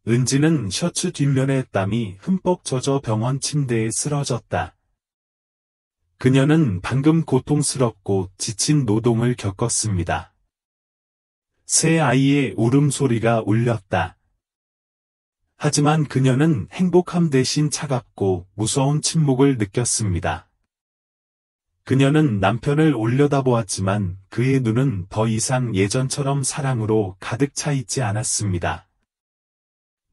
은지는 셔츠 뒷면에 땀이 흠뻑 젖어 병원 침대에 쓰러졌다. 그녀는 방금 고통스럽고 지친 노동을 겪었습니다. 새 아이의 울음소리가 울렸다. 하지만 그녀는 행복함 대신 차갑고 무서운 침묵을 느꼈습니다. 그녀는 남편을 올려다보았지만 그의 눈은 더 이상 예전처럼 사랑으로 가득 차 있지 않았습니다.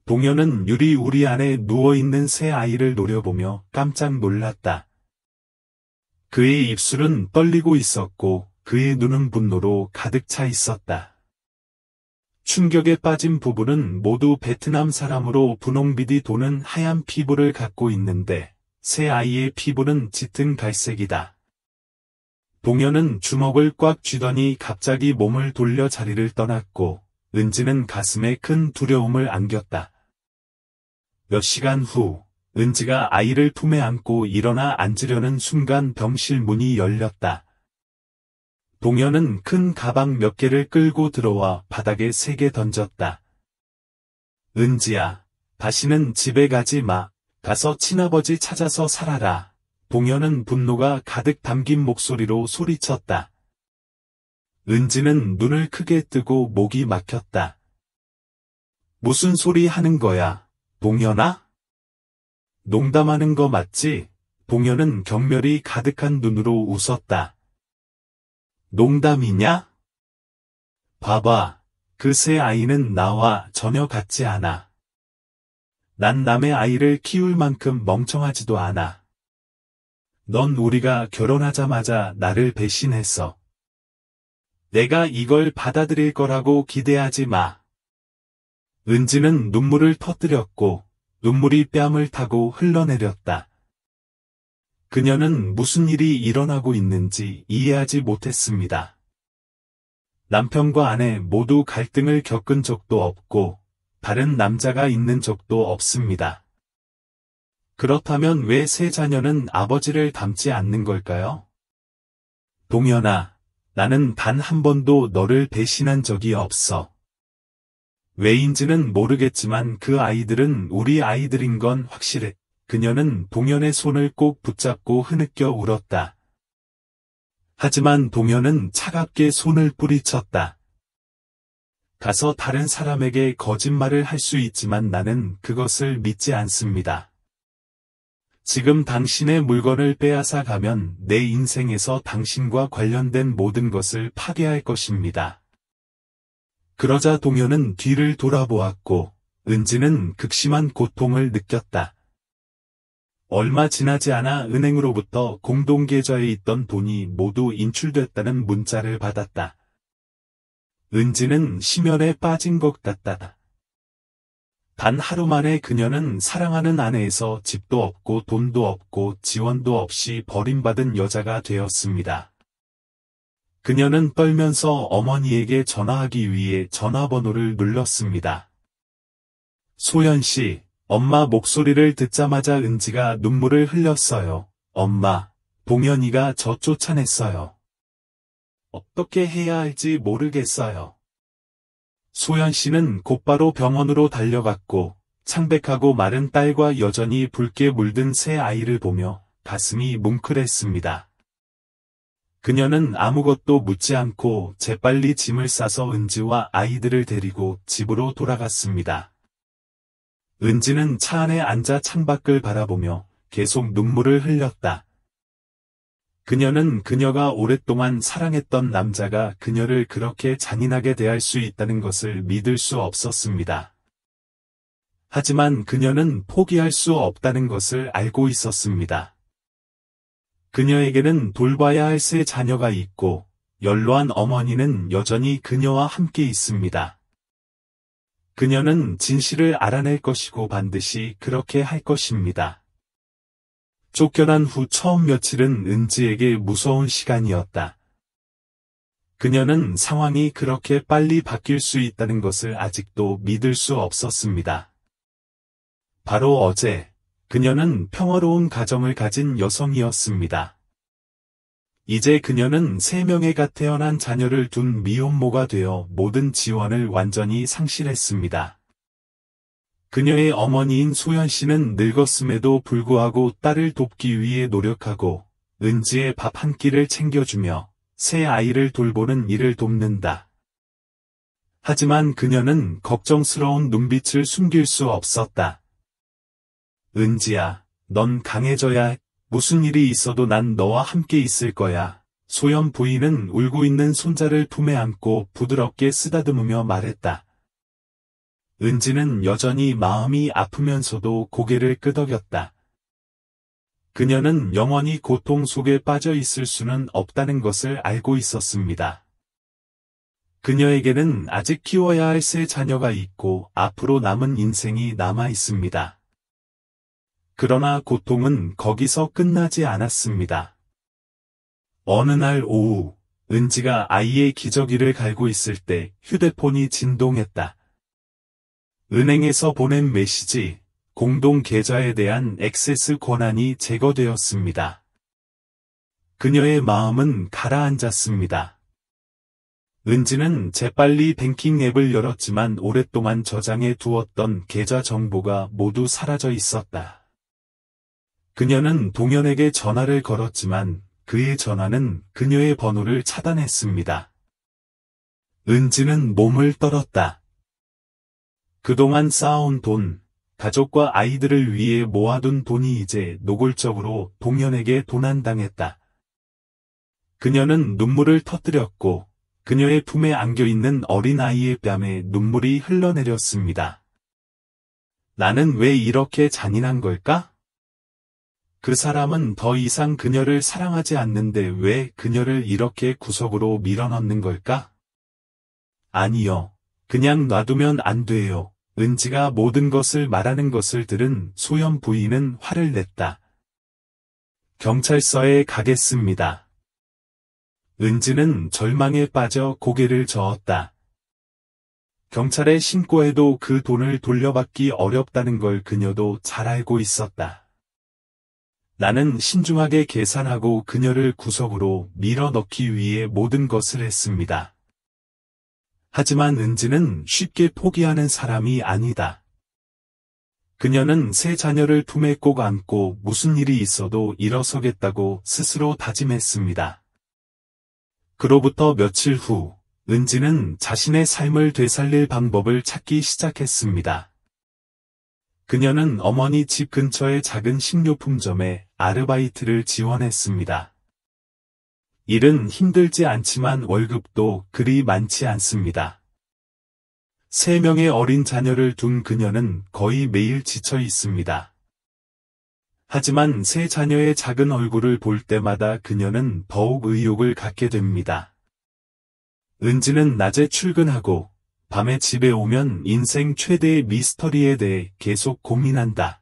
동현은 유리 안에 누워있는 새 아이를 노려보며 깜짝 놀랐다. 그의 입술은 떨리고 있었고 그의 눈은 분노로 가득 차 있었다. 충격에 빠진 부부는 모두 베트남 사람으로 분홍빛이 도는 하얀 피부를 갖고 있는데 새 아이의 피부는 짙은 갈색이다. 동현은 주먹을 꽉 쥐더니 갑자기 몸을 돌려 자리를 떠났고 은지는 가슴에 큰 두려움을 안겼다. 몇 시간 후 은지가 아이를 품에 안고 일어나 앉으려는 순간 병실 문이 열렸다. 동현은 큰 가방 몇 개를 끌고 들어와 바닥에 3개 던졌다. 은지야, 다시는 집에 가지 마. 가서 친아버지 찾아서 살아라. 동현은 분노가 가득 담긴 목소리로 소리쳤다. 은지는 눈을 크게 뜨고 목이 막혔다. 무슨 소리 하는 거야, 동현아? 농담하는 거 맞지? 동현은 경멸이 가득한 눈으로 웃었다. 농담이냐? 봐봐, 그 새 아이는 나와 전혀 같지 않아. 난 남의 아이를 키울 만큼 멍청하지도 않아. 넌 우리가 결혼하자마자 나를 배신했어. 내가 이걸 받아들일 거라고 기대하지 마. 은지는 눈물을 터뜨렸고 눈물이 뺨을 타고 흘러내렸다. 그녀는 무슨 일이 일어나고 있는지 이해하지 못했습니다. 남편과 아내 모두 갈등을 겪은 적도 없고 다른 남자가 있는 적도 없습니다. 그렇다면 왜 새 자녀는 아버지를 닮지 않는 걸까요? 동현아, 나는 단 한 번도 너를 배신한 적이 없어. 왜인지는 모르겠지만 그 아이들은 우리 아이들인 건 확실해. 그녀는 동현의 손을 꼭 붙잡고 흐느껴 울었다. 하지만 동현은 차갑게 손을 뿌리쳤다. 가서 다른 사람에게 거짓말을 할 수 있지만 나는 그것을 믿지 않습니다. 지금 당신의 물건을 빼앗아 가면 내 인생에서 당신과 관련된 모든 것을 파괴할 것입니다. 그러자 동현은 뒤를 돌아보았고 은지는 극심한 고통을 느꼈다. 얼마 지나지 않아 은행으로부터 공동계좌에 있던 돈이 모두 인출됐다는 문자를 받았다. 은지는 심연에 빠진 것 같다. 단 하루 만에 그녀는 사랑하는 아내에서 집도 없고 돈도 없고 지원도 없이 버림받은 여자가 되었습니다. 그녀는 떨면서 어머니에게 전화하기 위해 전화번호를 눌렀습니다. 소연 씨, 엄마 목소리를 듣자마자 은지가 눈물을 흘렸어요. 엄마, 동현이가 저 쫓아냈어요. 어떻게 해야 할지 모르겠어요. 소연 씨는 곧바로 병원으로 달려갔고 창백하고 마른 딸과 여전히 붉게 물든 새 아이를 보며 가슴이 뭉클했습니다. 그녀는 아무것도 묻지 않고 재빨리 짐을 싸서 은지와 아이들을 데리고 집으로 돌아갔습니다. 은지는 차 안에 앉아 창밖을 바라보며 계속 눈물을 흘렸다. 그녀는 그녀가 오랫동안 사랑했던 남자가 그녀를 그렇게 잔인하게 대할 수 있다는 것을 믿을 수 없었습니다. 하지만 그녀는 포기할 수 없다는 것을 알고 있었습니다. 그녀에게는 돌봐야 할 새 자녀가 있고 연로한 어머니는 여전히 그녀와 함께 있습니다. 그녀는 진실을 알아낼 것이고 반드시 그렇게 할 것입니다. 쫓겨난 후 처음 며칠은 은지에게 무서운 시간이었다. 그녀는 상황이 그렇게 빨리 바뀔 수 있다는 것을 아직도 믿을 수 없었습니다. 바로 어제, 그녀는 평화로운 가정을 가진 여성이었습니다. 이제 그녀는 3명의 태어난 자녀를 둔 미혼모가 되어 모든 지원을 완전히 상실했습니다. 그녀의 어머니인 소연 씨는 늙었음에도 불구하고 딸을 돕기 위해 노력하고 은지의 밥 한 끼를 챙겨주며 새 아이를 돌보는 일을 돕는다. 하지만 그녀는 걱정스러운 눈빛을 숨길 수 없었다. 은지야, 넌 강해져야 해. 무슨 일이 있어도 난 너와 함께 있을 거야. 소연 부인은 울고 있는 손자를 품에 안고 부드럽게 쓰다듬으며 말했다. 은지는 여전히 마음이 아프면서도 고개를 끄덕였다. 그녀는 영원히 고통 속에 빠져 있을 수는 없다는 것을 알고 있었습니다. 그녀에게는 아직 키워야 할 세 자녀가 있고 앞으로 남은 인생이 남아 있습니다. 그러나 고통은 거기서 끝나지 않았습니다. 어느 날 오후, 은지가 아이의 기저귀를 갈고 있을 때 휴대폰이 진동했다. 은행에서 보낸 메시지, 공동 계좌에 대한 액세스 권한이 제거되었습니다. 그녀의 마음은 가라앉았습니다. 은지는 재빨리 뱅킹 앱을 열었지만 오랫동안 저장해 두었던 계좌 정보가 모두 사라져 있었다. 그녀는 동현에게 전화를 걸었지만 그의 전화는 그녀의 번호를 차단했습니다. 은지는 몸을 떨었다. 그동안 쌓아온 돈, 가족과 아이들을 위해 모아둔 돈이 이제 노골적으로 동현에게 도난당했다. 그녀는 눈물을 터뜨렸고 그녀의 품에 안겨있는 어린아이의 뺨에 눈물이 흘러내렸습니다. 나는 왜 이렇게 잔인한 걸까? 그 사람은 더 이상 그녀를 사랑하지 않는데 왜 그녀를 이렇게 구석으로 밀어넣는 걸까? 아니요. 그냥 놔두면 안 돼요. 은지가 모든 것을 말하는 것을 들은 소연 부인은 화를 냈다. 경찰서에 가겠습니다. 은지는 절망에 빠져 고개를 저었다. 경찰에 신고해도 그 돈을 돌려받기 어렵다는 걸 그녀도 잘 알고 있었다. 나는 신중하게 계산하고 그녀를 구석으로 밀어넣기 위해 모든 것을 했습니다. 하지만 은지는 쉽게 포기하는 사람이 아니다. 그녀는 세 자녀를 품에 꼭 안고 무슨 일이 있어도 일어서겠다고 스스로 다짐했습니다. 그로부터 며칠 후, 은지는 자신의 삶을 되살릴 방법을 찾기 시작했습니다. 그녀는 어머니 집 근처의 작은 식료품점에 아르바이트를 지원했습니다. 일은 힘들지 않지만 월급도 그리 많지 않습니다. 3명의 어린 자녀를 둔 그녀는 거의 매일 지쳐 있습니다. 하지만 세 자녀의 작은 얼굴을 볼 때마다 그녀는 더욱 의욕을 갖게 됩니다. 은지는 낮에 출근하고 밤에 집에 오면 인생 최대의 미스터리에 대해 계속 고민한다.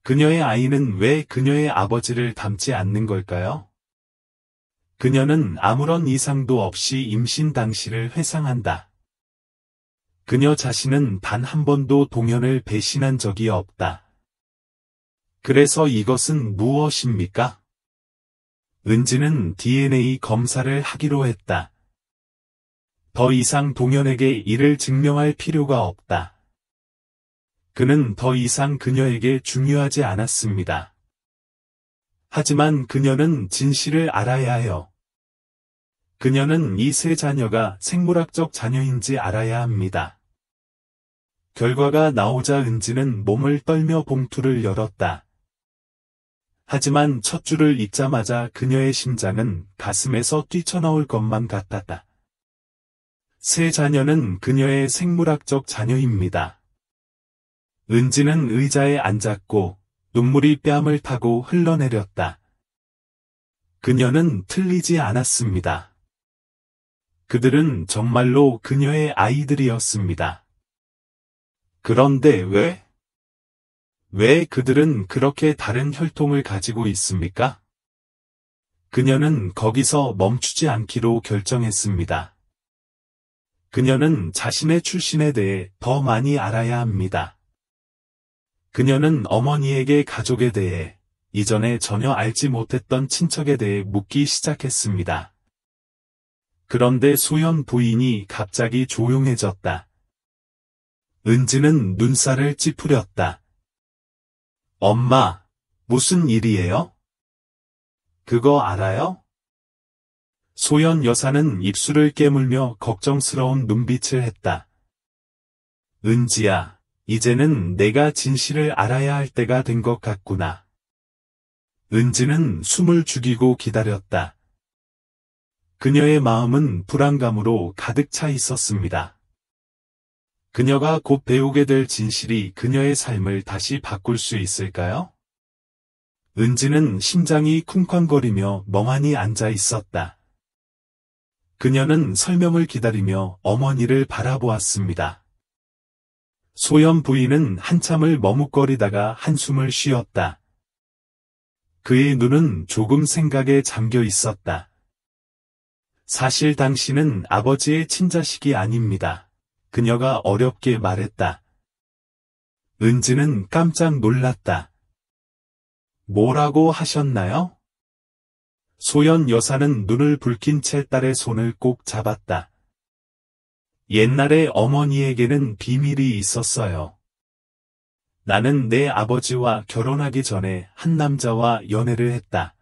그녀의 아이는 왜 그녀의 아버지를 닮지 않는 걸까요? 그녀는 아무런 이상도 없이 임신 당시를 회상한다. 그녀 자신은 단 한 번도 동현을 배신한 적이 없다. 그래서 이것은 무엇입니까? 은지는 DNA 검사를 하기로 했다. 더 이상 동현에게 이를 증명할 필요가 없다. 그는 더 이상 그녀에게 중요하지 않았습니다. 하지만 그녀는 진실을 알아야 해요. 그녀는 이 세 자녀가 생물학적 자녀인지 알아야 합니다. 결과가 나오자 은지는 몸을 떨며 봉투를 열었다. 하지만 첫 줄을 읽자마자 그녀의 심장은 가슴에서 뛰쳐나올 것만 같았다. 세 자녀는 그녀의 생물학적 자녀입니다. 은지는 의자에 앉았고 눈물이 뺨을 타고 흘러내렸다. 그녀는 틀리지 않았습니다. 그들은 정말로 그녀의 아이들이었습니다. 그런데 왜 그들은 그렇게 다른 혈통을 가지고 있습니까? 그녀는 거기서 멈추지 않기로 결정했습니다. 그녀는 자신의 출신에 대해 더 많이 알아야 합니다. 그녀는 어머니에게 가족에 대해, 이전에 전혀 알지 못했던 친척에 대해 묻기 시작했습니다. 그런데 소연 부인이 갑자기 조용해졌다. 은지는 눈살을 찌푸렸다. 엄마, 무슨 일이에요? 그거 알아요? 소연 여사는 입술을 깨물며 걱정스러운 눈빛을 했다. 은지야, 이제는 내가 진실을 알아야 할 때가 된 것 같구나. 은지는 숨을 죽이고 기다렸다. 그녀의 마음은 불안감으로 가득 차 있었습니다. 그녀가 곧 배우게 될 진실이 그녀의 삶을 다시 바꿀 수 있을까요? 은지는 심장이 쿵쾅거리며 멍하니 앉아 있었다. 그녀는 설명을 기다리며 어머니를 바라보았습니다. 소연 부인은 한참을 머뭇거리다가 한숨을 쉬었다. 그의 눈은 조금 생각에 잠겨 있었다. 사실 당신은 아버지의 친자식이 아닙니다. 그녀가 어렵게 말했다. 은지는 깜짝 놀랐다. 뭐라고 하셨나요? 소연 여사는 눈을 붉힌 채 딸의 손을 꼭 잡았다. 옛날에 어머니에게는 비밀이 있었어요. 나는 내 아버지와 결혼하기 전에 한 남자와 연애를 했다.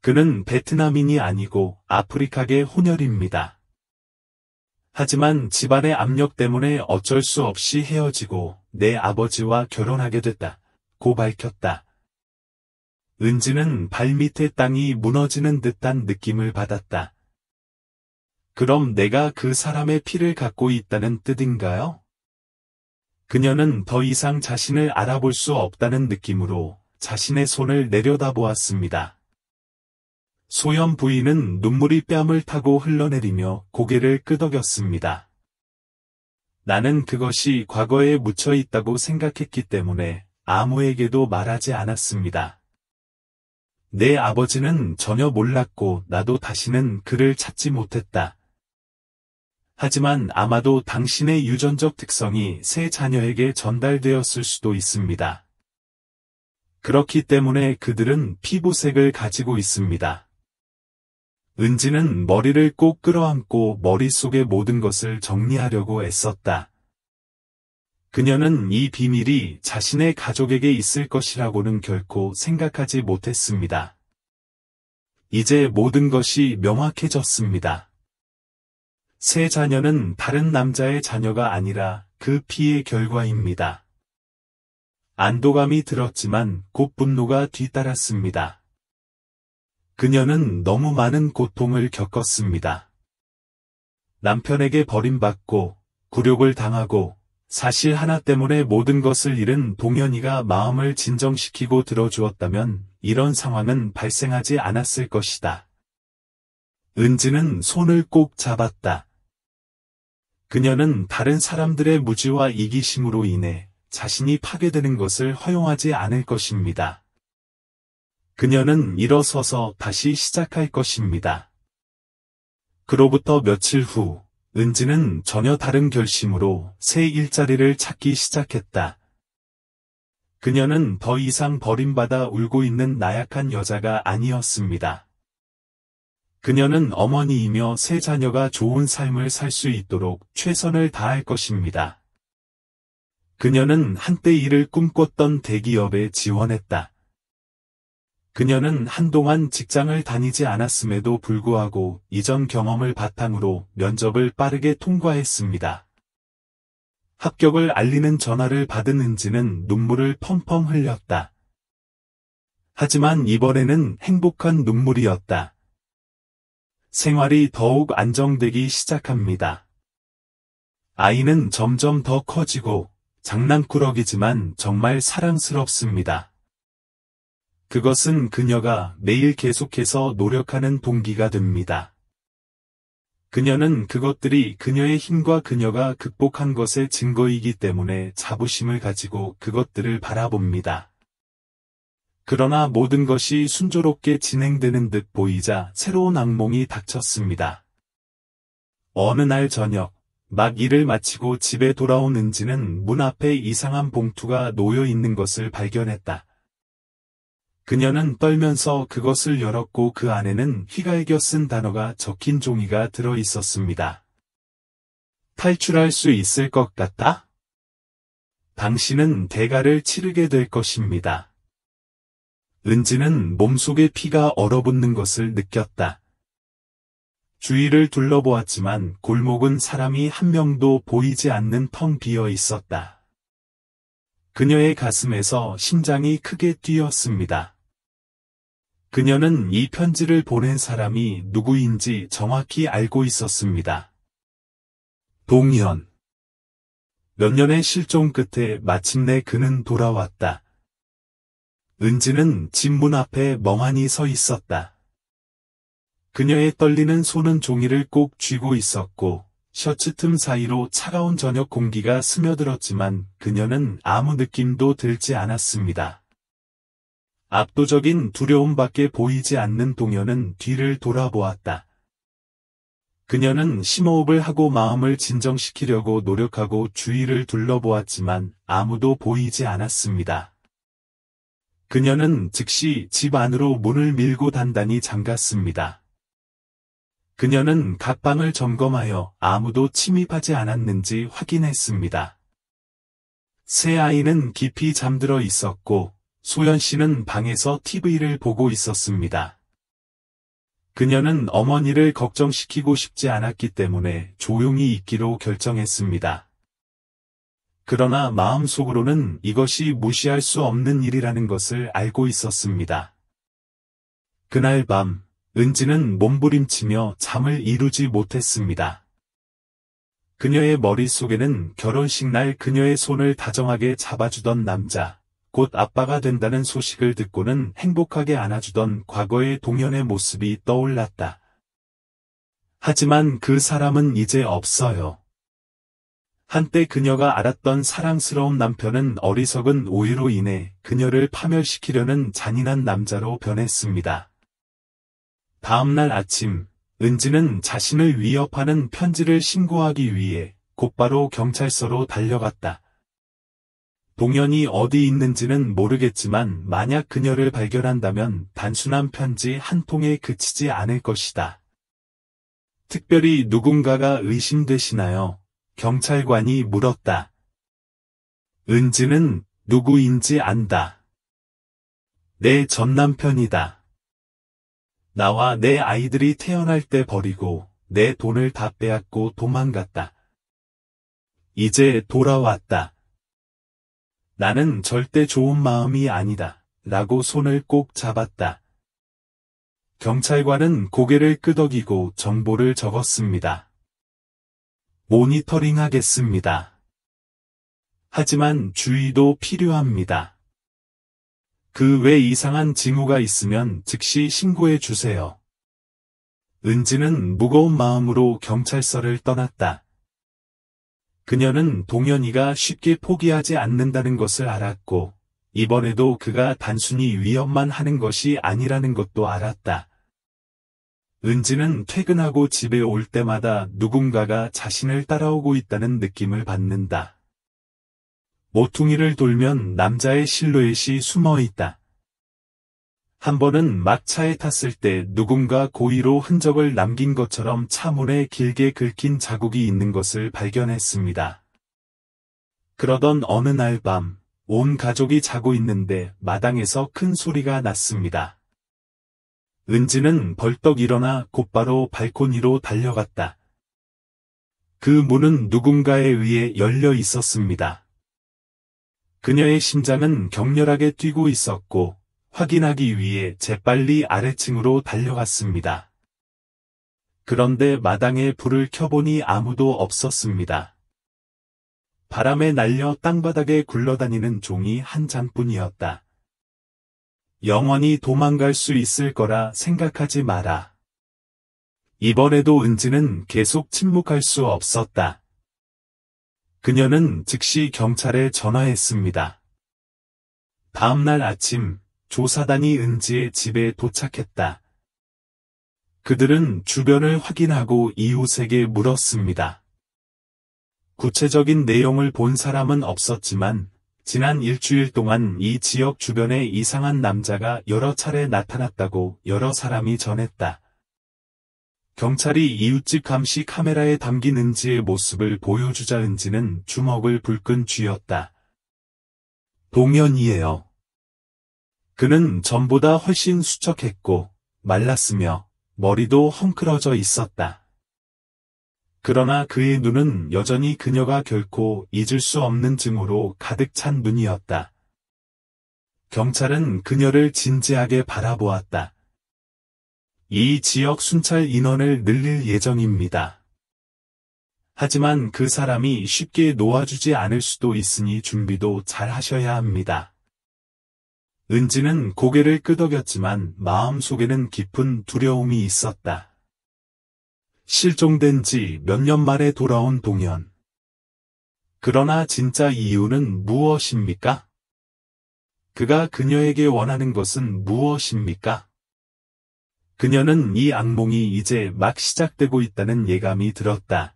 그는 베트남인이 아니고 아프리카계 혼혈입니다. 하지만 집안의 압력 때문에 어쩔 수 없이 헤어지고 내 아버지와 결혼하게 됐다고 밝혔다. 은지는 발밑에 땅이 무너지는 듯한 느낌을 받았다. 그럼 내가 그 사람의 피를 갖고 있다는 뜻인가요? 그녀는 더 이상 자신을 알아볼 수 없다는 느낌으로 자신의 손을 내려다보았습니다. 소연 부인은 눈물이 뺨을 타고 흘러내리며 고개를 끄덕였습니다. 나는 그것이 과거에 묻혀 있다고 생각했기 때문에 아무에게도 말하지 않았습니다. 내 아버지는 전혀 몰랐고 나도 다시는 그를 찾지 못했다. 하지만 아마도 당신의 유전적 특성이 새 자녀에게 전달되었을 수도 있습니다. 그렇기 때문에 그들은 피부색을 가지고 있습니다. 은지는 머리를 꼭 끌어안고 머릿속의 모든 것을 정리하려고 애썼다. 그녀는 이 비밀이 자신의 가족에게 있을 것이라고는 결코 생각하지 못했습니다. 이제 모든 것이 명확해졌습니다. 새 자녀는 다른 남자의 자녀가 아니라 그 피의 결과입니다. 안도감이 들었지만 곧 분노가 뒤따랐습니다. 그녀는 너무 많은 고통을 겪었습니다. 남편에게 버림받고 굴욕을 당하고 사실 하나 때문에 모든 것을 잃은 동현이가 마음을 진정시키고 들어주었다면 이런 상황은 발생하지 않았을 것이다. 은지는 손을 꼭 잡았다. 그녀는 다른 사람들의 무지와 이기심으로 인해 자신이 파괴되는 것을 허용하지 않을 것입니다. 그녀는 일어서서 다시 시작할 것입니다. 그로부터 며칠 후, 은지는 전혀 다른 결심으로 새 일자리를 찾기 시작했다. 그녀는 더 이상 버림받아 울고 있는 나약한 여자가 아니었습니다. 그녀는 어머니이며 새 자녀가 좋은 삶을 살 수 있도록 최선을 다할 것입니다. 그녀는 한때 일을 꿈꿨던 대기업에 지원했다. 그녀는 한동안 직장을 다니지 않았음에도 불구하고 이전 경험을 바탕으로 면접을 빠르게 통과했습니다. 합격을 알리는 전화를 받은 은지는 눈물을 펑펑 흘렸다. 하지만 이번에는 행복한 눈물이었다. 생활이 더욱 안정되기 시작합니다. 아이는 점점 더 커지고 장난꾸러기지만 정말 사랑스럽습니다. 그것은 그녀가 매일 계속해서 노력하는 동기가 됩니다. 그녀는 그것들이 그녀의 힘과 그녀가 극복한 것의 증거이기 때문에 자부심을 가지고 그것들을 바라봅니다. 그러나 모든 것이 순조롭게 진행되는 듯 보이자 새로운 악몽이 닥쳤습니다. 어느 날 저녁, 막 일을 마치고 집에 돌아온 은지는 문 앞에 이상한 봉투가 놓여 있는 것을 발견했다. 그녀는 떨면서 그것을 열었고 그 안에는 휘갈겨 쓴 단어가 적힌 종이가 들어 있었습니다. 탈출할 수 있을 것 같다? 당신은 대가를 치르게 될 것입니다. 은지는 몸속에 피가 얼어붙는 것을 느꼈다. 주위를 둘러보았지만 골목은 사람이 한 명도 보이지 않는 텅 비어 있었다. 그녀의 가슴에서 심장이 크게 뛰었습니다. 그녀는 이 편지를 보낸 사람이 누구인지 정확히 알고 있었습니다. 동현. 몇 년의 실종 끝에 마침내 그는 돌아왔다. 은지는 집 문 앞에 멍하니 서 있었다. 그녀의 떨리는 손은 종이를 꼭 쥐고 있었고 셔츠 틈 사이로 차가운 저녁 공기가 스며들었지만 그녀는 아무 느낌도 들지 않았습니다. 압도적인 두려움밖에 보이지 않는 동현은 뒤를 돌아보았다. 그녀는 심호흡을 하고 마음을 진정시키려고 노력하고 주위를 둘러보았지만 아무도 보이지 않았습니다. 그녀는 즉시 집 안으로 문을 밀고 단단히 잠갔습니다. 그녀는 각 방을 점검하여 아무도 침입하지 않았는지 확인했습니다. 새 아이는 깊이 잠들어 있었고 소연 씨는 방에서 TV를 보고 있었습니다. 그녀는 어머니를 걱정시키고 싶지 않았기 때문에 조용히 있기로 결정했습니다. 그러나 마음속으로는 이것이 무시할 수 없는 일이라는 것을 알고 있었습니다. 그날 밤, 은지는 몸부림치며 잠을 이루지 못했습니다. 그녀의 머릿속에는 결혼식 날 그녀의 손을 다정하게 잡아주던 남자, 곧 아빠가 된다는 소식을 듣고는 행복하게 안아주던 과거의 동현의 모습이 떠올랐다. 하지만 그 사람은 이제 없어요. 한때 그녀가 알았던 사랑스러운 남편은 어리석은 오해로 인해 그녀를 파멸시키려는 잔인한 남자로 변했습니다. 다음날 아침, 은지는 자신을 위협하는 편지를 신고하기 위해 곧바로 경찰서로 달려갔다. 동현이 어디 있는지는 모르겠지만 만약 그녀를 발견한다면 단순한 편지 한 통에 그치지 않을 것이다. 특별히 누군가가 의심되시나요? 경찰관이 물었다. 은지는 누구인지 안다. 내 전남편이다. 나와 내 아이들이 태어날 때 버리고 내 돈을 다 빼앗고 도망갔다. 이제 돌아왔다. 나는 절대 좋은 마음이 아니다. 라고 손을 꼭 잡았다. 경찰관은 고개를 끄덕이고 정보를 적었습니다. 모니터링 하겠습니다. 하지만 주의도 필요합니다. 그 외 이상한 징후가 있으면 즉시 신고해 주세요. 은지는 무거운 마음으로 경찰서를 떠났다. 그녀는 동현이가 쉽게 포기하지 않는다는 것을 알았고, 이번에도 그가 단순히 위협만 하는 것이 아니라는 것도 알았다. 은지는 퇴근하고 집에 올 때마다 누군가가 자신을 따라오고 있다는 느낌을 받는다. 모퉁이를 돌면 남자의 실루엣이 숨어 있다. 한 번은 막 차에 탔을 때 누군가 고의로 흔적을 남긴 것처럼 차 문에 길게 긁힌 자국이 있는 것을 발견했습니다. 그러던 어느 날 밤, 온 가족이 자고 있는데 마당에서 큰 소리가 났습니다. 은지는 벌떡 일어나 곧바로 발코니로 달려갔다. 그 문은 누군가에 의해 열려 있었습니다. 그녀의 심장은 격렬하게 뛰고 있었고 확인하기 위해 재빨리 아래층으로 달려갔습니다. 그런데 마당에 불을 켜보니 아무도 없었습니다. 바람에 날려 땅바닥에 굴러다니는 종이 한 장뿐이었다. 영원히 도망갈 수 있을 거라 생각하지 마라. 이번에도 은지는 계속 침묵할 수 없었다. 그녀는 즉시 경찰에 전화했습니다. 다음날 아침, 조사단이 은지의 집에 도착했다. 그들은 주변을 확인하고 이웃에게 물었습니다. 구체적인 내용을 본 사람은 없었지만, 지난 일주일 동안 이 지역 주변에 이상한 남자가 여러 차례 나타났다고 여러 사람이 전했다. 경찰이 이웃집 감시 카메라에 담긴 은지의 모습을 보여주자 은지는 주먹을 불끈 쥐었다. 동현이에요. 그는 전보다 훨씬 수척했고 말랐으며 머리도 헝클어져 있었다. 그러나 그의 눈은 여전히 그녀가 결코 잊을 수 없는 증오로 가득 찬 눈이었다. 경찰은 그녀를 진지하게 바라보았다. 이 지역 순찰 인원을 늘릴 예정입니다. 하지만 그 사람이 쉽게 놓아주지 않을 수도 있으니 준비도 잘 하셔야 합니다. 은지는 고개를 끄덕였지만 마음속에는 깊은 두려움이 있었다. 실종된 지 몇 년 만에 돌아온 동현. 그러나 진짜 이유는 무엇입니까? 그가 그녀에게 원하는 것은 무엇입니까? 그녀는 이 악몽이 이제 막 시작되고 있다는 예감이 들었다.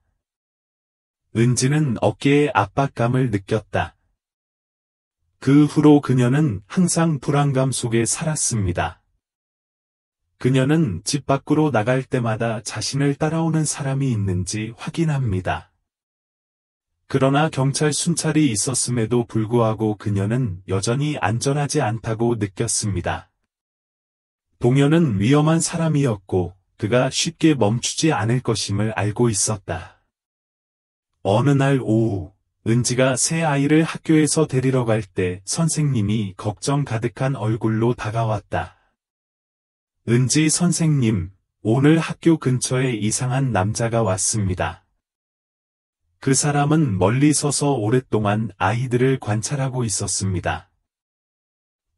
은지는 어깨에 압박감을 느꼈다. 그 후로 그녀는 항상 불안감 속에 살았습니다. 그녀는 집 밖으로 나갈 때마다 자신을 따라오는 사람이 있는지 확인합니다. 그러나 경찰 순찰이 있었음에도 불구하고 그녀는 여전히 안전하지 않다고 느꼈습니다. 동현은 위험한 사람이었고 그가 쉽게 멈추지 않을 것임을 알고 있었다. 어느 날 오후, 은지가 새 아이를 학교에서 데리러 갈 때 선생님이 걱정 가득한 얼굴로 다가왔다. 은지 선생님, 오늘 학교 근처에 이상한 남자가 왔습니다. 그 사람은 멀리 서서 오랫동안 아이들을 관찰하고 있었습니다.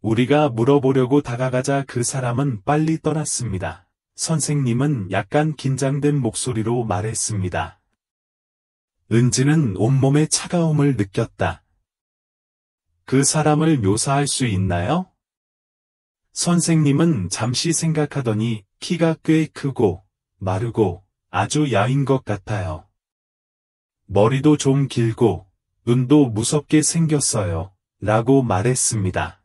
우리가 물어보려고 다가가자 그 사람은 빨리 떠났습니다. 선생님은 약간 긴장된 목소리로 말했습니다. 은지는 온몸에 차가움을 느꼈다. 그 사람을 묘사할 수 있나요? 선생님은 잠시 생각하더니 키가 꽤 크고 마르고 아주 야윈 것 같아요. 머리도 좀 길고 눈도 무섭게 생겼어요. 라고 말했습니다.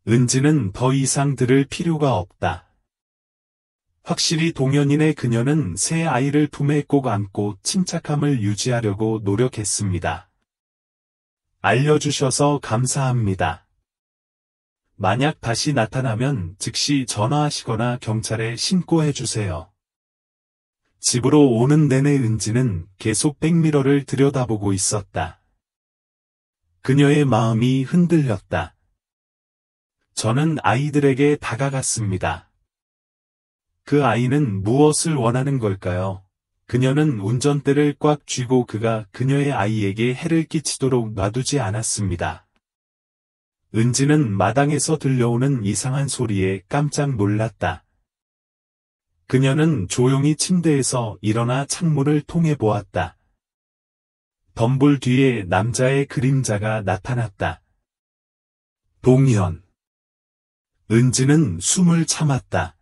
은지는 더 이상 들을 필요가 없다. 확실히 동현이네. 그녀는 새 아이를 품에 꼭 안고 침착함을 유지하려고 노력했습니다. 알려주셔서 감사합니다. 만약 다시 나타나면 즉시 전화하시거나 경찰에 신고해주세요. 집으로 오는 내내 은지는 계속 백미러를 들여다보고 있었다. 그녀의 마음이 흔들렸다. 저는 아이들에게 다가갔습니다. 그 아이는 무엇을 원하는 걸까요? 그녀는 운전대를 꽉 쥐고 그가 그녀의 아이에게 해를 끼치도록 놔두지 않았습니다. 은지는 마당에서 들려오는 이상한 소리에 깜짝 놀랐다. 그녀는 조용히 침대에서 일어나 창문을 통해 보았다. 덤불 뒤에 남자의 그림자가 나타났다. 동현. 은지는 숨을 참았다.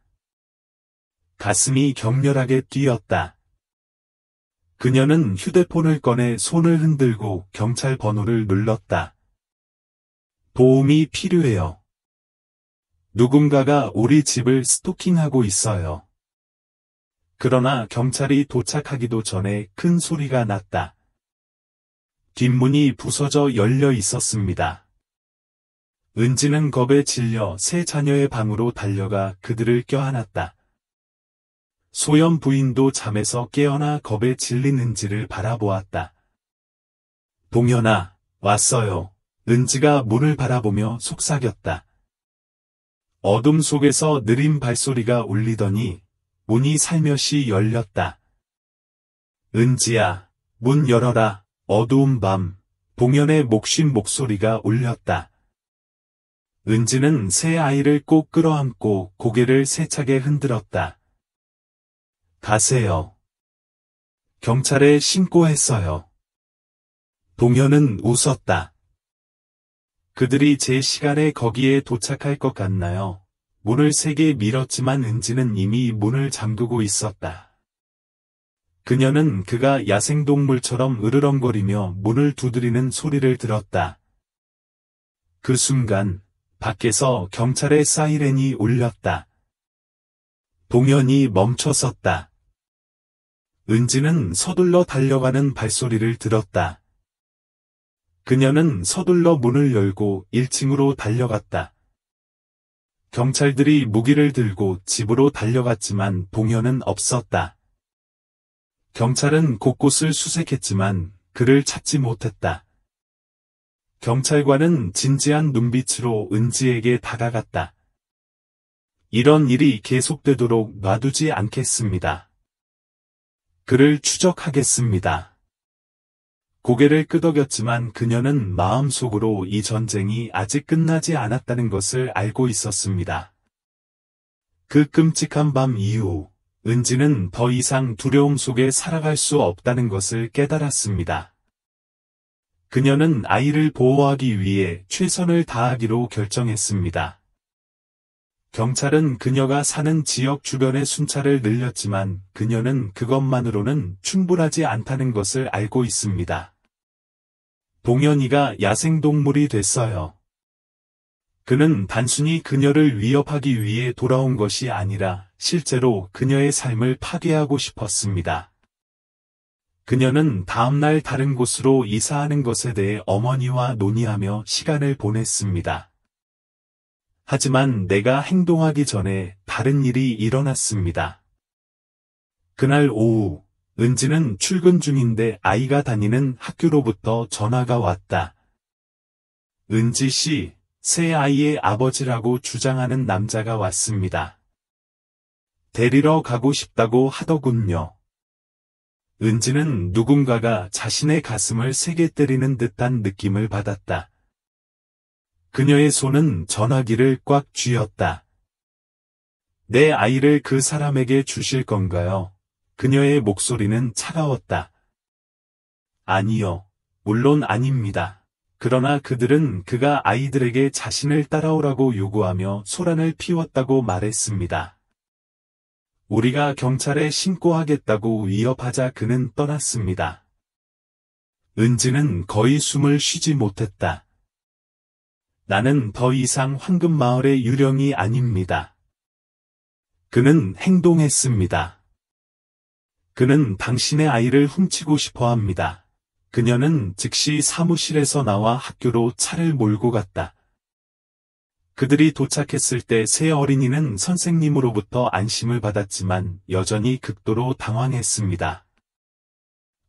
가슴이 격렬하게 뛰었다. 그녀는 휴대폰을 꺼내 손을 흔들고 경찰 번호를 눌렀다. 도움이 필요해요. 누군가가 우리 집을 스토킹하고 있어요. 그러나 경찰이 도착하기도 전에 큰 소리가 났다. 뒷문이 부서져 열려 있었습니다. 은지는 겁에 질려 세 자녀의 방으로 달려가 그들을 껴안았다. 소연 부인도 잠에서 깨어나 겁에 질린 은지를 바라보았다. 동현아, 왔어요. 은지가 문을 바라보며 속삭였다. 어둠 속에서 느린 발소리가 울리더니 문이 살며시 열렸다. 은지야, 문 열어라. 어두운 밤, 동현의 목쉰 목소리가 울렸다. 은지는 새 아이를 꼭 끌어안고 고개를 세차게 흔들었다. 가세요. 경찰에 신고했어요. 동현은 웃었다. 그들이 제 시간에 거기에 도착할 것 같나요? 문을 세게 밀었지만 은지는 이미 문을 잠그고 있었다. 그녀는 그가 야생동물처럼 으르렁거리며 문을 두드리는 소리를 들었다. 그 순간 밖에서 경찰의 사이렌이 울렸다. 동현이 멈춰섰다. 은지는 서둘러 달려가는 발소리를 들었다. 그녀는 서둘러 문을 열고 1층으로 달려갔다. 경찰들이 무기를 들고 집으로 달려갔지만 동현은 없었다. 경찰은 곳곳을 수색했지만 그를 찾지 못했다. 경찰관은 진지한 눈빛으로 은지에게 다가갔다. 이런 일이 계속되도록 놔두지 않겠습니다. 그를 추적하겠습니다. 고개를 끄덕였지만 그녀는 마음속으로 이 전쟁이 아직 끝나지 않았다는 것을 알고 있었습니다. 그 끔찍한 밤 이후 은지는 더 이상 두려움 속에 살아갈 수 없다는 것을 깨달았습니다. 그녀는 아이를 보호하기 위해 최선을 다하기로 결정했습니다. 경찰은 그녀가 사는 지역 주변의 순찰을 늘렸지만 그녀는 그것만으로는 충분하지 않다는 것을 알고 있습니다. 동현이가 야생동물이 됐어요. 그는 단순히 그녀를 위협하기 위해 돌아온 것이 아니라 실제로 그녀의 삶을 파괴하고 싶었습니다. 그녀는 다음날 다른 곳으로 이사하는 것에 대해 어머니와 논의하며 시간을 보냈습니다. 하지만 내가 행동하기 전에 다른 일이 일어났습니다. 그날 오후, 은지는 출근 중인데 아이가 다니는 학교로부터 전화가 왔다. 은지 씨, 새 아이의 아버지라고 주장하는 남자가 왔습니다. 데리러 가고 싶다고 하더군요. 은지는 누군가가 자신의 가슴을 세게 때리는 듯한 느낌을 받았다. 그녀의 손은 전화기를 꽉 쥐었다. 내 아이를 그 사람에게 주실 건가요? 그녀의 목소리는 차가웠다. 아니요, 물론 아닙니다. 그러나 그들은 그가 아이들에게 자신을 따라오라고 요구하며 소란을 피웠다고 말했습니다. 우리가 경찰에 신고하겠다고 위협하자 그는 떠났습니다. 은지는 거의 숨을 쉬지 못했다. 나는 더 이상 황금마을의 유령이 아닙니다. 그는 행동했습니다. 그는 당신의 아이를 훔치고 싶어 합니다. 그녀는 즉시 사무실에서 나와 학교로 차를 몰고 갔다. 그들이 도착했을 때 새 어린이는 선생님으로부터 안심을 받았지만 여전히 극도로 당황했습니다.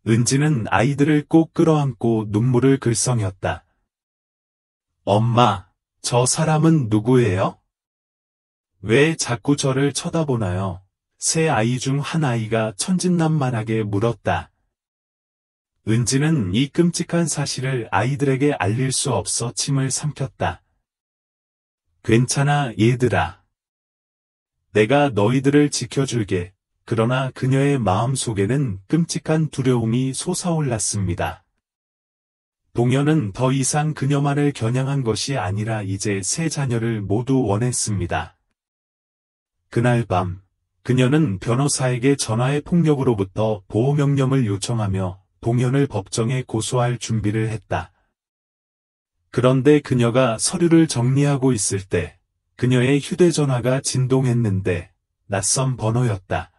은지는 아이들을 꼭 끌어안고 눈물을 글썽였다. 엄마, 저 사람은 누구예요? 왜 자꾸 저를 쳐다보나요? 세 아이 중 한 아이가 천진난만하게 물었다. 은지는 이 끔찍한 사실을 아이들에게 알릴 수 없어 침을 삼켰다. 괜찮아, 얘들아. 내가 너희들을 지켜줄게. 그러나 그녀의 마음 속에는 끔찍한 두려움이 솟아올랐습니다. 동현은 더 이상 그녀만을 겨냥한 것이 아니라 이제 세 자녀를 모두 원했습니다. 그날 밤, 그녀는 변호사에게 전화의 폭력으로부터 보호명령을 요청하며 동현을 법정에 고소할 준비를 했다. 그런데 그녀가 서류를 정리하고 있을 때 그녀의 휴대전화가 진동했는데 낯선 번호였다.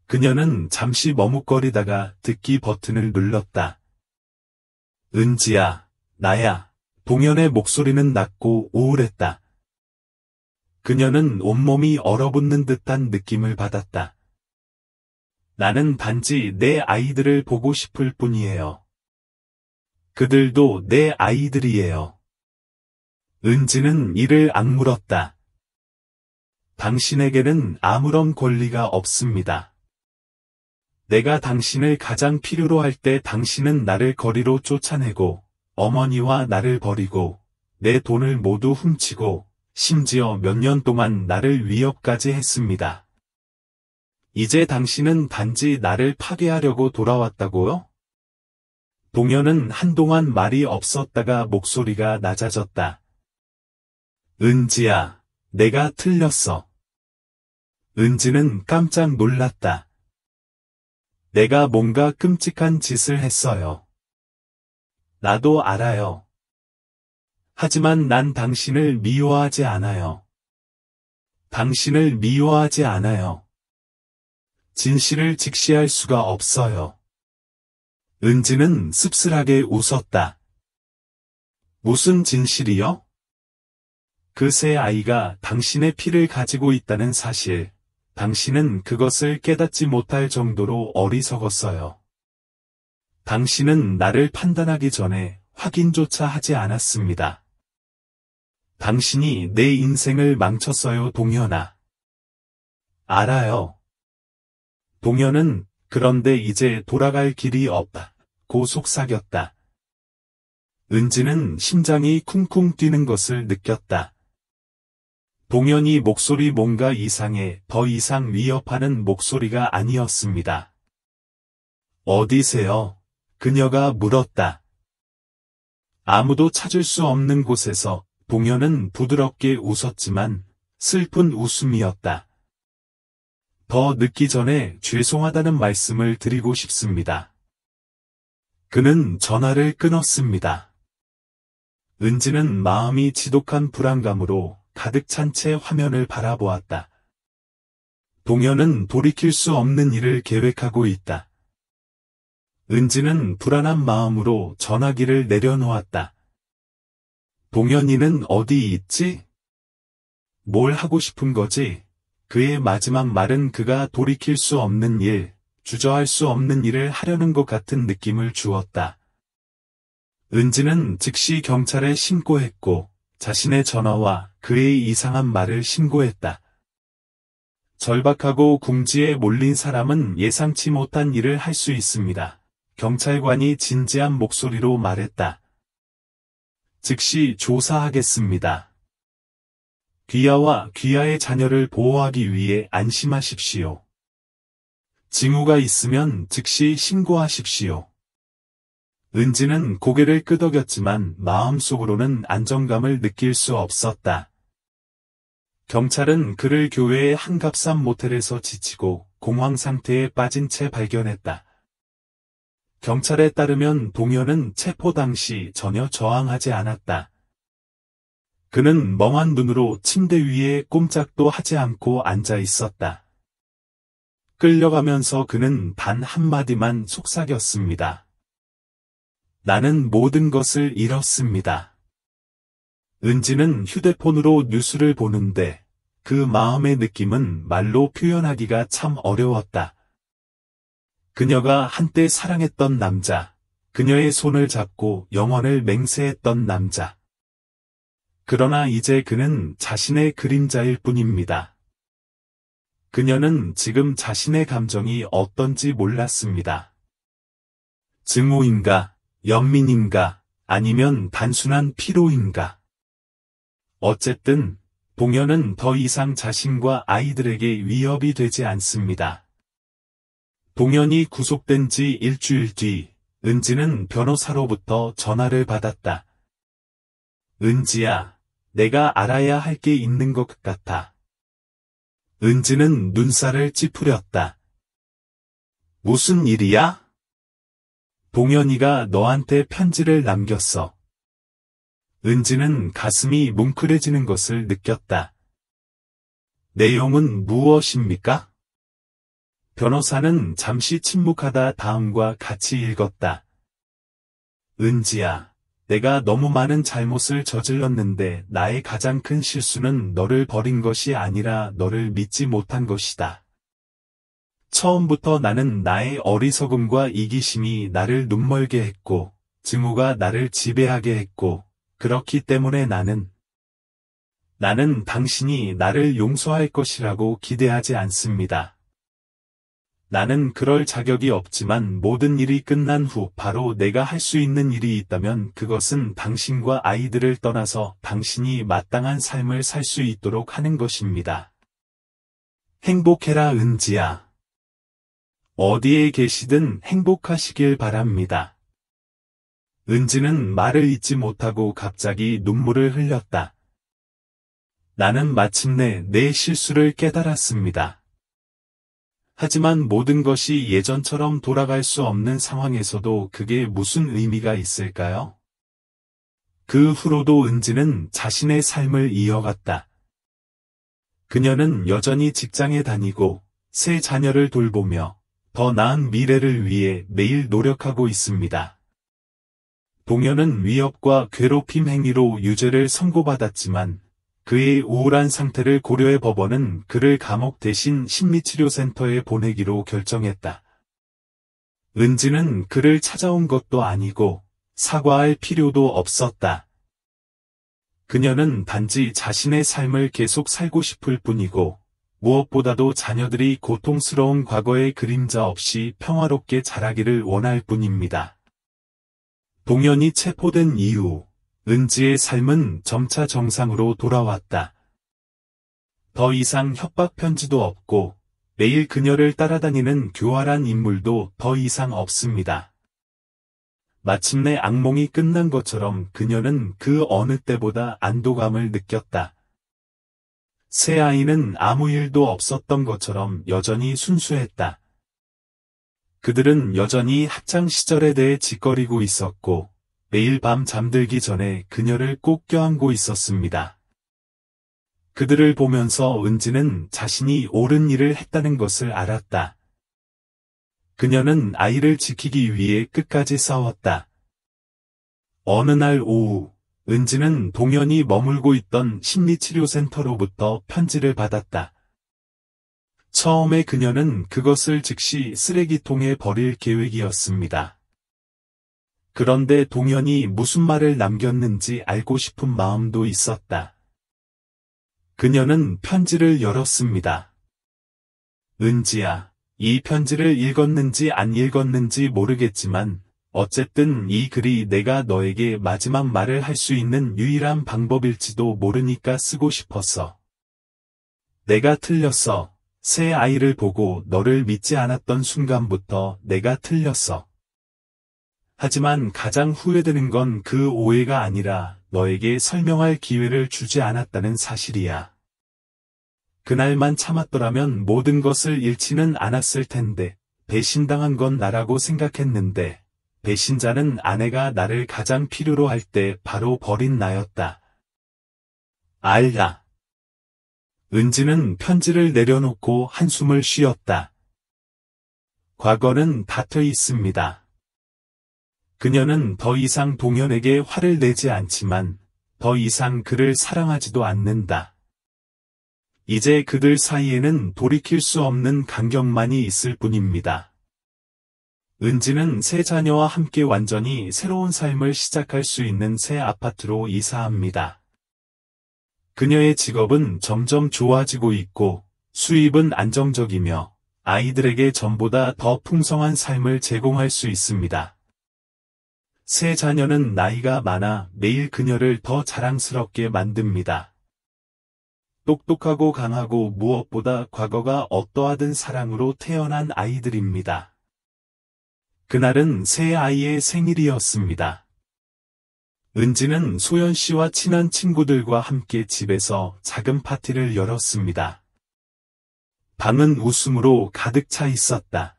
그녀는 잠시 머뭇거리다가 듣기 버튼을 눌렀다. 은지야, 나야. 동현의 목소리는 낮고 우울했다. 그녀는 온몸이 얼어붙는 듯한 느낌을 받았다. 나는 단지 내 아이들을 보고 싶을 뿐이에요. 그들도 내 아이들이에요. 은지는 이를 악물었다. 당신에게는 아무런 권리가 없습니다. 내가 당신을 가장 필요로 할 때 당신은 나를 거리로 쫓아내고 어머니와 나를 버리고 내 돈을 모두 훔치고 심지어 몇 년 동안 나를 위협까지 했습니다. 이제 당신은 단지 나를 파괴하려고 돌아왔다고요? 동현은 한동안 말이 없었다가 목소리가 낮아졌다. 은지야, 내가 틀렸어. 은지는 깜짝 놀랐다. 내가 뭔가 끔찍한 짓을 했어요. 나도 알아요. 하지만 난 당신을 미워하지 않아요. 당신을 미워하지 않아요. 진실을 직시할 수가 없어요. 은지는 씁쓸하게 웃었다. 무슨 진실이요? 그 새 아이가 당신의 피를 가지고 있다는 사실, 당신은 그것을 깨닫지 못할 정도로 어리석었어요. 당신은 나를 판단하기 전에 확인조차 하지 않았습니다. 당신이 내 인생을 망쳤어요, 동현아. 알아요. 동현은 그런데 이제 돌아갈 길이 없다고 속삭였다. 은지는 심장이 쿵쿵 뛰는 것을 느꼈다. 동현이 목소리 뭔가 이상해 더 이상 위협하는 목소리가 아니었습니다. 어디세요? 그녀가 물었다. 아무도 찾을 수 없는 곳에서 동현은 부드럽게 웃었지만 슬픈 웃음이었다. 더 늦기 전에 죄송하다는 말씀을 드리고 싶습니다. 그는 전화를 끊었습니다. 은지는 마음이 지독한 불안감으로 가득 찬 채 화면을 바라보았다. 동현은 돌이킬 수 없는 일을 계획하고 있다. 은지는 불안한 마음으로 전화기를 내려놓았다. 동현이는 어디 있지? 뭘 하고 싶은 거지? 그의 마지막 말은 그가 돌이킬 수 없는 일, 주저할 수 없는 일을 하려는 것 같은 느낌을 주었다. 은지는 즉시 경찰에 신고했고, 자신의 전화와 그의 이상한 말을 신고했다. 절박하고 궁지에 몰린 사람은 예상치 못한 일을 할 수 있습니다. 경찰관이 진지한 목소리로 말했다. 즉시 조사하겠습니다. 귀하와 귀하의 자녀를 보호하기 위해 안심하십시오. 징후가 있으면 즉시 신고하십시오. 은지는 고개를 끄덕였지만 마음속으로는 안정감을 느낄 수 없었다. 경찰은 그를 교외의 한값싼 모텔에서 지치고 공황 상태에 빠진 채 발견했다. 경찰에 따르면 동현은 체포 당시 전혀 저항하지 않았다. 그는 멍한 눈으로 침대 위에 꼼짝도 하지 않고 앉아 있었다. 끌려가면서 그는 단 한마디만 속삭였습니다. 나는 모든 것을 잃었습니다. 은지는 휴대폰으로 뉴스를 보는데 그 마음의 느낌은 말로 표현하기가 참 어려웠다. 그녀가 한때 사랑했던 남자, 그녀의 손을 잡고 영원을 맹세했던 남자. 그러나 이제 그는 자신의 그림자일 뿐입니다. 그녀는 지금 자신의 감정이 어떤지 몰랐습니다. 증오인가, 연민인가, 아니면 단순한 피로인가. 어쨌든 동현은 더 이상 자신과 아이들에게 위협이 되지 않습니다. 동현이 구속된 지 일주일 뒤, 은지는 변호사로부터 전화를 받았다. 은지야, 내가 알아야 할 게 있는 것 같아. 은지는 눈살을 찌푸렸다. 무슨 일이야? 동현이가 너한테 편지를 남겼어. 은지는 가슴이 뭉클해지는 것을 느꼈다. 내용은 무엇입니까? 변호사는 잠시 침묵하다 다음과 같이 읽었다. 은지야, 내가 너무 많은 잘못을 저질렀는데 나의 가장 큰 실수는 너를 버린 것이 아니라 너를 믿지 못한 것이다. 처음부터 나는 나의 어리석음과 이기심이 나를 눈멀게 했고, 증오가 나를 지배하게 했고, 그렇기 때문에 나는 당신이 나를 용서할 것이라고 기대하지 않습니다. 나는 그럴 자격이 없지만 모든 일이 끝난 후 바로 내가 할 수 있는 일이 있다면 그것은 당신과 아이들을 떠나서 당신이 마땅한 삶을 살 수 있도록 하는 것입니다. 행복해라, 은지야. 어디에 계시든 행복하시길 바랍니다. 은지는 말을 잇지 못하고 갑자기 눈물을 흘렸다. 나는 마침내 내 실수를 깨달았습니다. 하지만 모든 것이 예전처럼 돌아갈 수 없는 상황에서도 그게 무슨 의미가 있을까요? 그 후로도 은지는 자신의 삶을 이어갔다. 그녀는 여전히 직장에 다니고 세 자녀를 돌보며 더 나은 미래를 위해 매일 노력하고 있습니다. 동현은 위협과 괴롭힘 행위로 유죄를 선고받았지만 그의 우울한 상태를 고려해 법원은 그를 감옥 대신 심리치료센터에 보내기로 결정했다. 은지는 그를 찾아온 것도 아니고 사과할 필요도 없었다. 그녀는 단지 자신의 삶을 계속 살고 싶을 뿐이고 무엇보다도 자녀들이 고통스러운 과거의 그림자 없이 평화롭게 자라기를 원할 뿐입니다. 동현이 체포된 이후 은지의 삶은 점차 정상으로 돌아왔다. 더 이상 협박 편지도 없고 매일 그녀를 따라다니는 교활한 인물도 더 이상 없습니다. 마침내 악몽이 끝난 것처럼 그녀는 그 어느 때보다 안도감을 느꼈다. 새 아이는 아무 일도 없었던 것처럼 여전히 순수했다. 그들은 여전히 학창 시절에 대해 짓거리고 있었고 매일 밤 잠들기 전에 그녀를 꼭 껴안고 있었습니다. 그들을 보면서 은지는 자신이 옳은 일을 했다는 것을 알았다. 그녀는 아이를 지키기 위해 끝까지 싸웠다. 어느 날 오후, 은지는 동현이 머물고 있던 심리치료센터로부터 편지를 받았다. 처음에 그녀는 그것을 즉시 쓰레기통에 버릴 계획이었습니다. 그런데 동현이 무슨 말을 남겼는지 알고 싶은 마음도 있었다. 그녀는 편지를 열었습니다. 은지야, 이 편지를 읽었는지 안 읽었는지 모르겠지만 어쨌든 이 글이 내가 너에게 마지막 말을 할 수 있는 유일한 방법일지도 모르니까 쓰고 싶었어. 내가 틀렸어. 새 아이를 보고 너를 믿지 않았던 순간부터 내가 틀렸어. 하지만 가장 후회되는 건 그 오해가 아니라 너에게 설명할 기회를 주지 않았다는 사실이야. 그날만 참았더라면 모든 것을 잃지는 않았을 텐데, 배신당한 건 나라고 생각했는데, 배신자는 아내가 나를 가장 필요로 할 때 바로 버린 나였다. 알다. 은지는 편지를 내려놓고 한숨을 쉬었다. 과거는 닫혀 있습니다. 그녀는 더 이상 동현에게 화를 내지 않지만 더 이상 그를 사랑하지도 않는다. 이제 그들 사이에는 돌이킬 수 없는 간격만이 있을 뿐입니다. 은지는 새 자녀와 함께 완전히 새로운 삶을 시작할 수 있는 새 아파트로 이사합니다. 그녀의 직업은 점점 좋아지고 있고 수입은 안정적이며 아이들에게 전보다 더 풍성한 삶을 제공할 수 있습니다. 새 자녀는 나이가 많아 매일 그녀를 더 자랑스럽게 만듭니다. 똑똑하고 강하고 무엇보다 과거가 어떠하든 사랑으로 태어난 아이들입니다. 그날은 새 아이의 생일이었습니다. 은지는 소연 씨와 친한 친구들과 함께 집에서 작은 파티를 열었습니다. 방은 웃음으로 가득 차 있었다.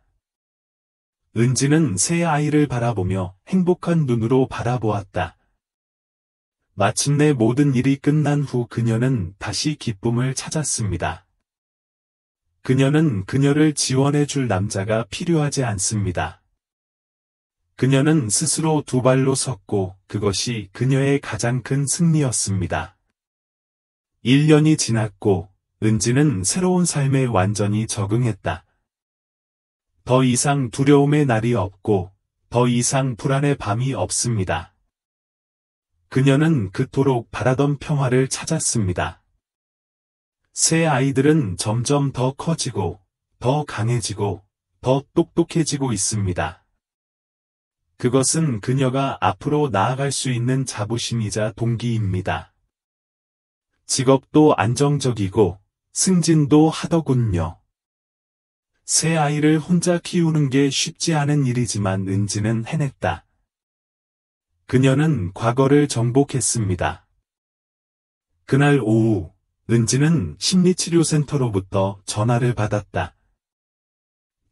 은지는 새 아이를 바라보며 행복한 눈으로 바라보았다. 마침내 모든 일이 끝난 후 그녀는 다시 기쁨을 찾았습니다. 그녀는 그녀를 지원해 줄 남자가 필요하지 않습니다. 그녀는 스스로 두 발로 섰고 그것이 그녀의 가장 큰 승리였습니다. 1년이 지났고 은지는 새로운 삶에 완전히 적응했다. 더 이상 두려움의 날이 없고 더 이상 불안의 밤이 없습니다. 그녀는 그토록 바라던 평화를 찾았습니다. 새 아이들은 점점 더 커지고 더 강해지고 더 똑똑해지고 있습니다. 그것은 그녀가 앞으로 나아갈 수 있는 자부심이자 동기입니다. 직업도 안정적이고 승진도 하더군요. 새 아이를 혼자 키우는 게 쉽지 않은 일이지만 은지는 해냈다. 그녀는 과거를 정복했습니다. 그날 오후, 은지는 심리치료센터로부터 전화를 받았다.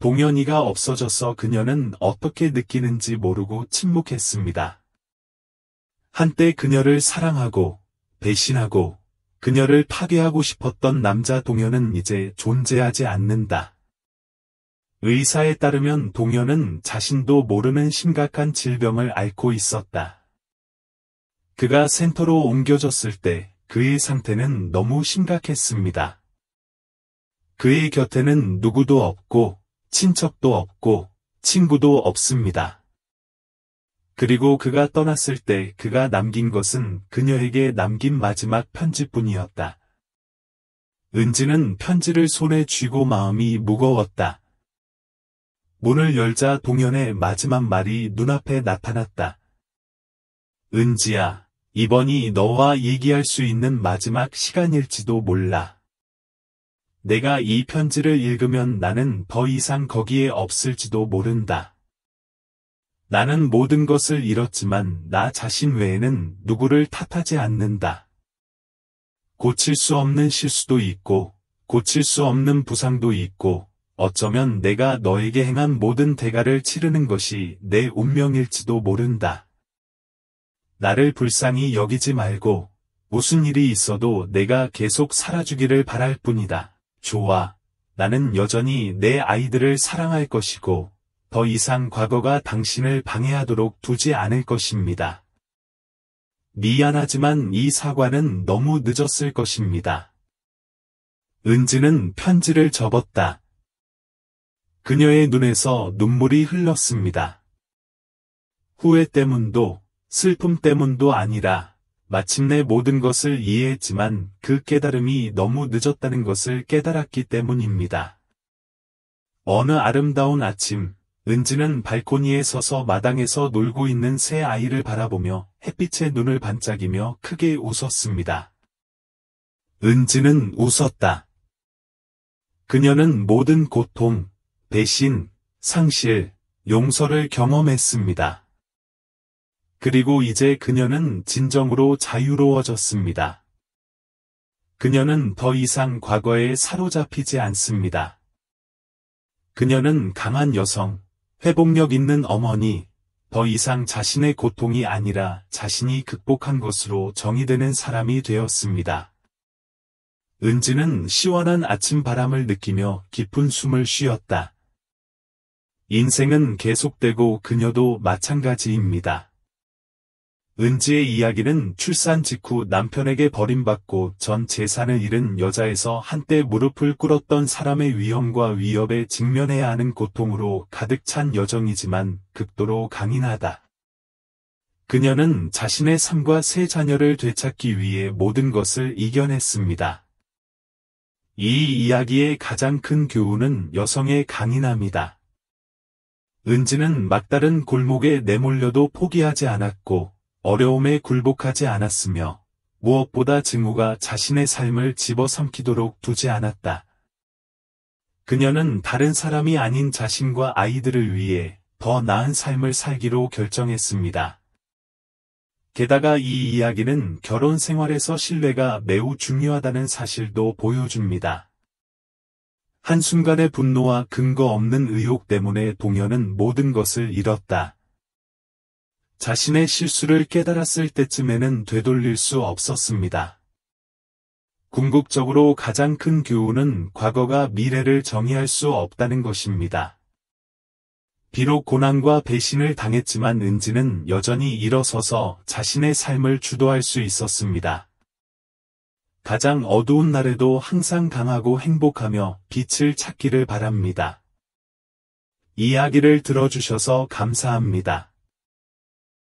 동현이가 없어져서 그녀는 어떻게 느끼는지 모르고 침묵했습니다. 한때 그녀를 사랑하고 배신하고 그녀를 파괴하고 싶었던 남자 동현은 이제 존재하지 않는다. 의사에 따르면 동현은 자신도 모르는 심각한 질병을 앓고 있었다. 그가 센터로 옮겨졌을 때 그의 상태는 너무 심각했습니다. 그의 곁에는 누구도 없고 친척도 없고 친구도 없습니다. 그리고 그가 떠났을 때 그가 남긴 것은 그녀에게 남긴 마지막 편지뿐이었다. 은지는 편지를 손에 쥐고 마음이 무거웠다. 문을 열자 동현의 마지막 말이 눈앞에 나타났다. 은지야, 이번이 너와 얘기할 수 있는 마지막 시간일지도 몰라. 내가 이 편지를 읽으면 나는 더 이상 거기에 없을지도 모른다. 나는 모든 것을 잃었지만 나 자신 외에는 누구를 탓하지 않는다. 고칠 수 없는 실수도 있고, 고칠 수 없는 부상도 있고, 어쩌면 내가 너에게 행한 모든 대가를 치르는 것이 내 운명일지도 모른다. 나를 불쌍히 여기지 말고, 무슨 일이 있어도 내가 계속 살아주기를 바랄 뿐이다. 좋아. 나는 여전히 내 아이들을 사랑할 것이고, 더 이상 과거가 당신을 방해하도록 두지 않을 것입니다. 미안하지만 이 사과는 너무 늦었을 것입니다. 은지는 편지를 접었다. 그녀의 눈에서 눈물이 흘렀습니다. 후회 때문도 슬픔 때문도 아니라 마침내 모든 것을 이해했지만 그 깨달음이 너무 늦었다는 것을 깨달았기 때문입니다. 어느 아름다운 아침, 은지는 발코니에 서서 마당에서 놀고 있는 새 아이를 바라보며 햇빛에 눈을 반짝이며 크게 웃었습니다. 은지는 웃었다. 그녀는 모든 고통, 배신, 상실, 용서를 경험했습니다. 그리고 이제 그녀는 진정으로 자유로워졌습니다. 그녀는 더 이상 과거에 사로잡히지 않습니다. 그녀는 강한 여성, 회복력 있는 어머니, 더 이상 자신의 고통이 아니라 자신이 극복한 것으로 정의되는 사람이 되었습니다. 은지는 시원한 아침 바람을 느끼며 깊은 숨을 쉬었다. 인생은 계속되고 그녀도 마찬가지입니다. 은지의 이야기는 출산 직후 남편에게 버림받고 전 재산을 잃은 여자에서 한때 무릎을 꿇었던 사람의 위험과 위협에 직면해야 하는 고통으로 가득 찬 여정이지만 극도로 강인하다. 그녀는 자신의 삶과 세 자녀를 되찾기 위해 모든 것을 이겨냈습니다. 이 이야기의 가장 큰 교훈은 여성의 강인함이다. 은지는 막다른 골목에 내몰려도 포기하지 않았고 어려움에 굴복하지 않았으며 무엇보다 증오가 자신의 삶을 집어삼키도록 두지 않았다. 그녀는 다른 사람이 아닌 자신과 아이들을 위해 더 나은 삶을 살기로 결정했습니다. 게다가 이 이야기는 결혼 생활에서 신뢰가 매우 중요하다는 사실도 보여줍니다. 한순간의 분노와 근거 없는 의혹 때문에 동현은 모든 것을 잃었다. 자신의 실수를 깨달았을 때쯤에는 되돌릴 수 없었습니다. 궁극적으로 가장 큰 교훈은 과거가 미래를 정의할 수 없다는 것입니다. 비록 고난과 배신을 당했지만 은지는 여전히 일어서서 자신의 삶을 주도할 수 있었습니다. 가장 어두운 날에도 항상 강하고 행복하며 빛을 찾기를 바랍니다. 이야기를 들어주셔서 감사합니다.